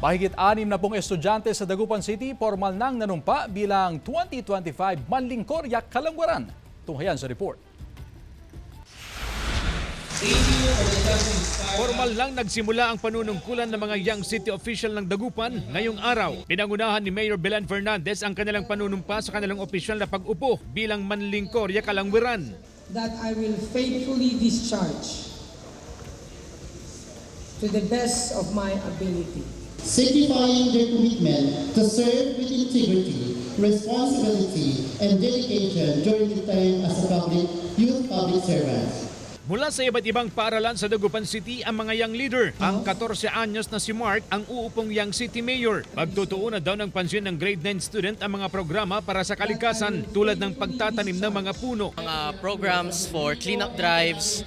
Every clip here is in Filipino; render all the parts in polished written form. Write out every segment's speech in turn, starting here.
Mahigit 60 estudyante sa Dagupan City formal nang nanumpa bilang 2025 Manlingkor Yak Kalangwaran. Tunghayan sa report. Formal lang nagsimula ang panunungkulan ng mga young city official ng Dagupan ngayong araw. Pinangunahan ni Mayor Belen Fernandez ang kanilang panunumpa sa kanilang opisyal na pag-upo bilang Manlingkor Yak Kalangwaran. That I will faithfully discharge to the best of my ability. Signifying their commitment to serve with integrity, responsibility, and dedication during the time as a public servant. Mula sa iba't ibang paaralan sa Dagupan City ang mga young leader. Ang 14 anyos na si Mark ang uupong young city mayor. Pagtutuunan daw ng pansin ng grade 9 student ang mga programa para sa kalikasan tulad ng pagtatanim ng mga puno. Mga programs for cleanup drives,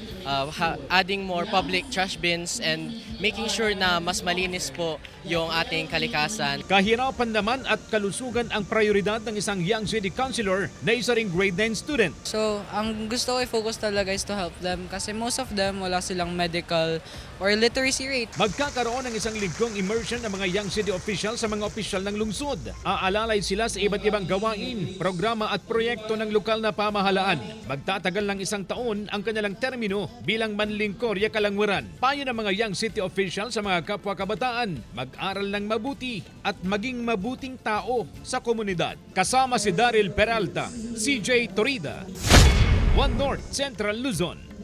adding more public trash bins and making sure na mas malinis po yung ating kalikasan. Kahirapan naman at kalusugan ang prioridad ng isang young city councilor na isa ring grade 9 student. So, ang gusto ko i-focus talaga is to help them kasi most of them wala silang medical or literacy rate. Magkakaroon ng isang lingkong immersion ng mga young city officials sa mga opisyal ng lungsod. Aalalay sila sa iba't ibang gawain, programa at proyekto ng lokal na pamahalaan. Magtatagal ng isang taon ang kanilang termino bilang Manlingkor Yak Kalangwaran. Payo ng mga young city officials sa mga kapwa kabataan, mag-aral ng mabuti at maging mabuting tao sa komunidad. Kasama si Daryl Peralta, CJ Torida, One North Central Luzon.